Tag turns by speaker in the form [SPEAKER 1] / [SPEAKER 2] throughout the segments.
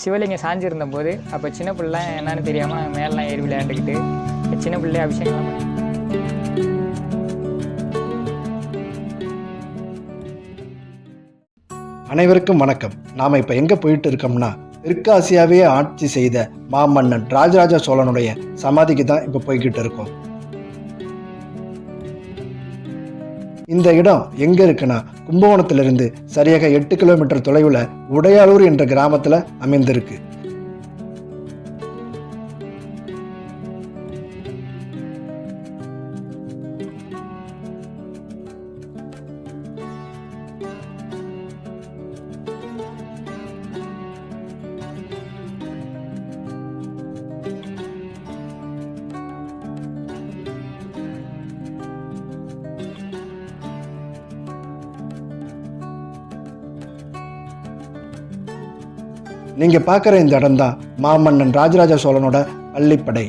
[SPEAKER 1] சிவலிங்கம் சாஞ்சிருந்த போது அப்போ சின்ன பிள்ளைலாம் என்னன்னு தெரியாமல் நாங்கள் மேலாம் ஏறி விளையாண்டுக்கிட்டு சின்ன பிள்ளை அபிஷேகம்லாம் பண்ணி.
[SPEAKER 2] அனைவருக்கும் வணக்கம். நாம் இப்போ எங்கே போயிட்டு இருக்கோம்னா, தெற்காசியாவையே ஆட்சி செய்த மாமன்னன் ராஜராஜ சோழனுடைய சமாதிக்கு தான் இப்போ போய்கிட்டு இருக்கோம். இந்த இடம் எங்க இருக்குன்னா, கும்பகோணத்திலிருந்து சரியாக 8 கிலோமீட்டர் தொலைவில் உடையாளூர் என்ற கிராமத்தில் அமைந்திருக்கு. நீங்க பார்க்குற இந்த இடம் தான் மாமன்னன் ராஜராஜ சோழனோட பள்ளிப்படை.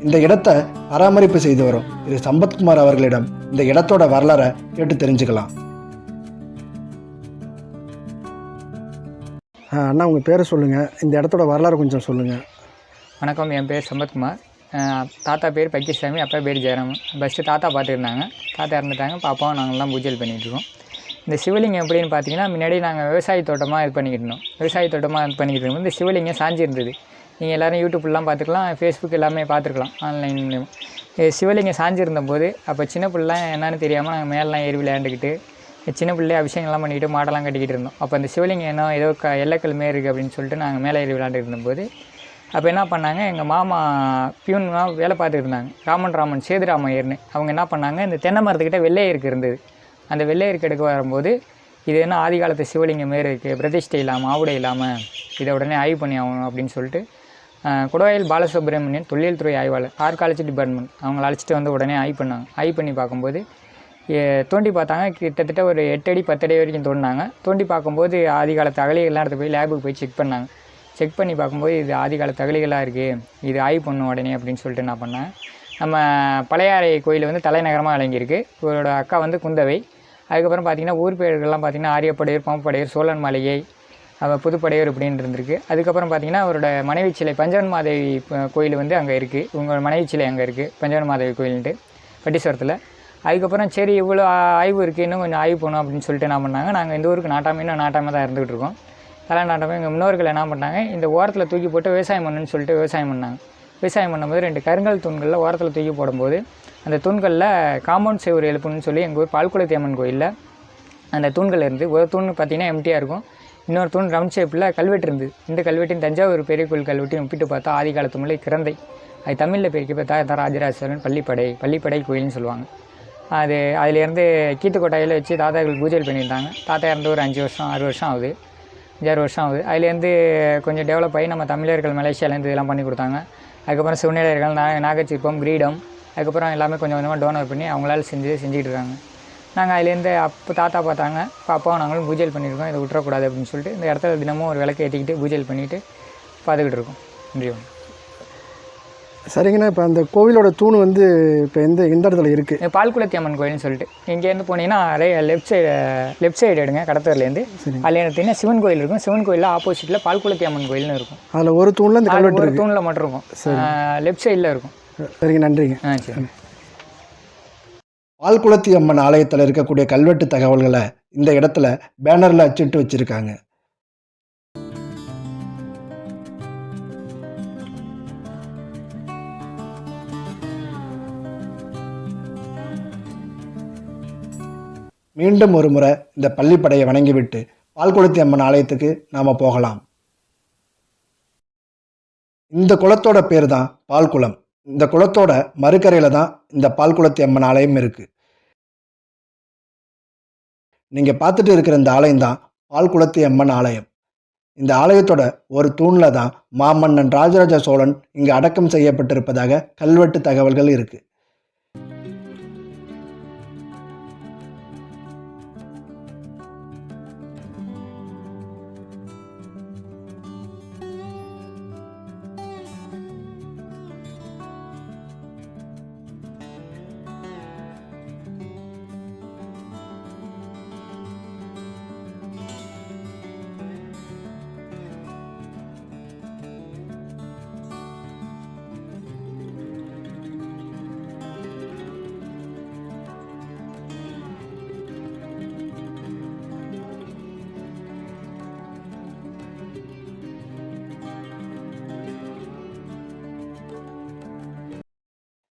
[SPEAKER 2] இந்த இடத்தை பராமரிப்பு செய்து வரும் திரு சம்பத்குமார் அவர்களிடம் இந்த இடத்தோட வரலாறை கேட்டு தெரிஞ்சுக்கலாம். அண்ணா, உங்கள் பேரை சொல்லுங்கள், இந்த இடத்தோட வரலாறு கொஞ்சம் சொல்லுங்கள்.
[SPEAKER 1] வணக்கம், என் பேர் சம்பத்குமார். தாத்தா பேர் பக்கிசாமி, அப்பா பேர் ஜெயராம். ஃபஸ்ட்டு தாத்தா பார்த்துருந்தாங்க, தாத்தா இறந்துட்டாங்க. பாப்பாவும் நாங்கள்லாம் பூஜை பண்ணிகிட்ருக்கோம். இந்த சிவலிங்கம் எப்படின்னு பார்த்தீங்கன்னா, முன்னாடி நாங்கள் விவசாய தோட்டமாக இது பண்ணிக்கிட்டு இருந்தோம். விவசாய தோட்டமாக இது பண்ணிக்கிட்டு இருக்கும்போது இந்த சிவலிங்கம் சாஞ்சிருந்தது. நீங்கள் எல்லோரும் யூடியூப்லாம் பார்த்துக்கலாம், ஃபேஸ்புக் எல்லாமே பார்த்துருக்கலாம், ஆன்லைன் மூலியம். சிவலிங்கம் சாஞ்சிருந்த போது அப்போ சின்ன பிள்ளைலாம் என்னன்னு தெரியாமல் நாங்கள் மேலாம் ஏறி விளையாண்டுக்கிட்டு சின்ன பிள்ளை அபிஷேகம்லாம் பண்ணிக்கிட்டு மாடெல்லாம் கட்டிக்கிட்டு இருந்தோம். அப்போ அந்த சிவலிங்கம் என்ன ஏதோ எல்லக்கல் மாரி இருக்குது அப்படின்னு சொல்லிட்டு நாங்கள் மேலே ஏறி விளையாண்டுட்டு இருந்தபோது அப்போ என்ன பண்ணாங்க, எங்கள் மாமா பியூன்லாம் வேலை பார்த்துட்டு இருந்தாங்க, ராமன் சேதுராமையர்னு. அவங்க என்ன பண்ணாங்க, இந்த தென்னை மரத்துக்கிட்ட வெள்ளையருக்கு இருந்தது. அந்த வெள்ளையருக்கு எடுக்க வரும்போது இது என்ன ஆதி காலத்து சிவலிங்கம் மாரி இருக்குது, பிரதிஷ்டை இல்லாமல் ஆவுடை இல்லாமல், இதை உடனே ஆய்வு பண்ணி ஆகணும் அப்படின்னு சொல்லிட்டு குடவாயில் பாலசுப்ரமணியன் தொல்லியல் துறை ஆய்வாளர், ஆர்காலஜி டிபார்ட்மெண்ட், அவங்கள அழைச்சிட்டு வந்து உடனே ஆய்வு பண்ணாங்க. ஆய்வு பண்ணி பார்க்கும்போது தோண்டி பார்த்தாங்க. கிட்டத்தட்ட ஒரு 8 அடி 10 அடி வரைக்கும் தோண்டினாங்க. தோண்டி பார்க்கும்போது ஆதி காலத்து அகலிகள்லாம் எடுத்து போய் லேபுக்கு போய் செக் பண்ணாங்க. செக் பண்ணி பார்க்கும்போது இது ஆதி காலத்து அகலிகளாக இருக்குது, இது ஆய்வு பண்ணும் உடனே அப்படின்னு சொல்லிட்டு என்ன பண்ணேன், நம்ம பழையாறை கோயில் வந்து தலைநகரமாக விளங்கியிருக்கு. இவரோட அக்கா வந்து குந்தவை. அதுக்கப்புறம் பார்த்திங்கன்னா ஊர் பேர்கள்லாம் பார்த்திங்கன்னா ஆரியப்படையூர், பாம்பப்படையூர், சோழன் மாளிகை, புதுப்படையூர் இப்படின்னு இருந்திருக்கு. அதுக்கப்புறம் பார்த்திங்கன்னா அவரோட மனைவி சிலை பஞ்சவன் மாதேவி கோயில் வந்து அங்கே இருக்குது. உங்கள் மனைவி சிலை அங்கே இருக்குது, பஞ்சவன் மாதேவி கோயில்ன்ட்டு பட்டீஸ்வரத்தில். அதுக்கப்புறம் சரி இவ்வளோ ஆய்வு இருக்குது, இன்னும் கொஞ்சம் ஆய்வு பண்ணணும் அப்படின்னு சொல்லிட்டு என்ன பண்ணாங்க, நாங்கள் இந்த ஊருக்கு நாட்டாமல் தான் இருந்துகிட்டு இருக்கோம். நாட்டாமல் எங்கள் முன்னோர்கள் என்ன பண்ணாங்க, இந்த ஓரத்தில் தூக்கி போட்டு விவசாயம் பண்ணுன்னு சொல்லிட்டு விவசாயம் பண்ணாங்க. விவசாயம் பண்ணும்போது 2 கருங்கல் தூண்களில் ஓரத்தில் தூக்கி போடும்போது அந்த தூண்களில் காம்பவுண்ட் செவரு எழுப்புன்னு சொல்லி எங்கள் ஊர் பால்குளத்தி அம்மன் கோயிலில் அந்த தூண்கள் இருந்து ஒரு தூண் பார்த்திங்கன்னா எம்டியாக இருக்கும், இன்னொரு தூண் ரவுண்ட் ஷேப்பில் கல்வெட்டு இருந்தது. இந்த கல்வெட்டின் தஞ்சாவூர் பெரிய கோயில் கல்வெட்டையும் ஒப்பிட்டு பார்த்தா ஆதி காலத்து முல்லை கிரந்தை, அது தமிழில் பெருக்கி பார்த்தா ராஜராஜ சோழன் பள்ளிப்படை கோயில்னு சொல்லுவாங்க. அதிலேருந்து கீத்துக்கோட்டையில் வச்சு தாத்தாக்கள் பூஜை பண்ணியிருந்தாங்க. தாத்தா இறந்து ஒரு 5 வருஷம் 6 வருஷம் ஆகுது, 5-6 வருஷம் ஆகுது. அதுலேருந்து கொஞ்சம் டெவலப் ஆகி நம்ம தமிழர்கள் மலேசியாவிலேருந்து இதெல்லாம் பண்ணி கொடுத்தாங்க. அதுக்கப்புறம் சிவநிலையர்கள், நாகச்சிற்பம், கிரீடம், அதுக்கப்புறம் எல்லாமே கொஞ்சம் கொஞ்சமாக டோனர் பண்ணி அவங்களால செஞ்சுக்கிட்டு இருக்காங்க. நாங்கள் அதுலேருந்து அப்போ தாத்தா பார்த்தாங்க, இப்போ அப்பாவும் நாங்களும் பூஜை பண்ணியிருக்கோம், இதை விட்டுறக்கூடாது அப்படின்னு சொல்லிட்டு இந்த இடத்துல தினமும் ஒரு விளக்கு ஏற்றிக்கிட்டு பூஜை பண்ணிவிட்டு பார்த்துக்கிட்டு இருக்கோம். நன்றி.
[SPEAKER 2] சரிங்கண்ணா, இப்போ அந்த கோவிலோட தூண் வந்து இப்போ எந்த இடத்துல இருக்குது?
[SPEAKER 1] பால்குளத்தி அம்மன் கோயில்னு சொல்லிட்டு இங்கேருந்து போனீங்கன்னா லெஃப்ட் சைடு எடுங்க, கடத்தூர்லேருந்து. அதில் எடுத்தீங்கன்னா சிவன் கோயில் இருக்கும். சிவன் கோயிலில் ஆப்போசிட்டில் பால்குளத்தி அம்மன் கோயில்னு இருக்கும்.
[SPEAKER 2] அதில் ஒரு தூணில் இந்த கல்வெட்டு
[SPEAKER 1] ஒரு தூணில் மட்டும் இருக்கும், லெஃப்ட் சைடில் இருக்கும்.
[SPEAKER 2] சரிங்க, நன்றிங்க.
[SPEAKER 1] சரி.
[SPEAKER 2] பால்குளத்தி அம்மன் ஆலயத்தில் இருக்கக்கூடிய கல்வெட்டு தகவல்களை இந்த இடத்துல பேனரில் அச்சிட்டு வச்சுருக்காங்க. மீண்டும் ஒரு முறை இந்த பள்ளிப்படையை வணங்கிவிட்டு பால்குளத்தி அம்மன் ஆலயத்துக்கு நாம் போகலாம். இந்த குளத்தோட பேர் தான் பால்குளம். இந்த குளத்தோட மறுக்கரையில் தான் இந்த பால்குளத்தி அம்மன் ஆலயம் இருக்குது. நீங்கள் பார்த்துட்டு இருக்கிற இந்த ஆலயம் தான் பால்குளத்தி அம்மன் ஆலயம். இந்த ஆலயத்தோட ஒரு தூணில் தான் மாமன்னன் ராஜராஜ சோழன் இங்கே அடக்கம் செய்யப்பட்டிருப்பதாக கல்வெட்டு தகவல்கள் இருக்கு.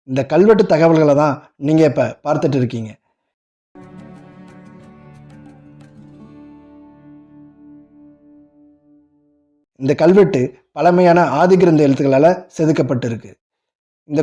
[SPEAKER 2] இந்த கல்வெட்டு தகவல்களை தான் நீங்கள் இப்போ பார்த்துட்டு இருக்கீங்க. இந்த கல்வெட்டு பழமையான ஆதிகிரந்த எழுத்துக்களால் செதுக்கப்பட்டிருக்கு. இந்த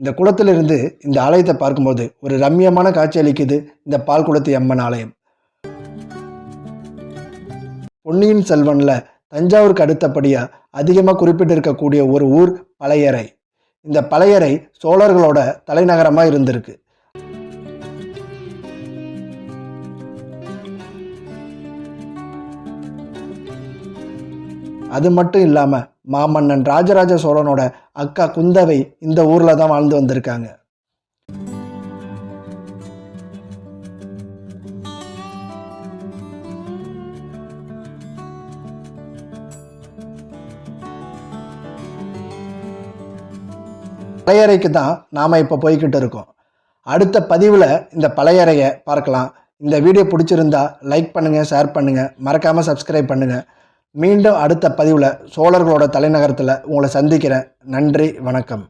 [SPEAKER 2] இந்த குளத்திலிருந்து இந்த ஆலயத்தை பார்க்கும்போது ஒரு ரம்மியமான காட்சி அளிக்குது இந்த பால்குளத்தி அம்மன் ஆலயம். பொன்னியின் செல்வன்ல தஞ்சாவூருக்கு அடுத்தபடியாக அதிகமாக குறிப்பிட்டிருக்கக்கூடிய ஒரு ஊர் பழையறை. இந்த பழையறை சோழர்களோட தலைநகரமாக இருந்திருக்கு. அது மட்டும் இல்லாமல் மாமன்னன் ராஜராஜ சோழனோட அக்கா குந்தவை இந்த ஊரில் தான் வாழ்ந்து வந்திருக்காங்க. பழையறைக்கு தான் நாம் இப்போ போய்கிட்டு இருக்கோம். அடுத்த பதிவில் இந்த பழையறையை பார்க்கலாம். இந்த வீடியோ பிடிச்சிருந்தா லைக் பண்ணுங்கள், ஷேர் பண்ணுங்கள், மறக்காமல் சப்ஸ்கிரைப் பண்ணுங்கள். மீண்டும் அடுத்த பதிவில் சோழர்களோட தலைநகரத்தில் உங்களை சந்திக்கிறேன். நன்றி, வணக்கம்.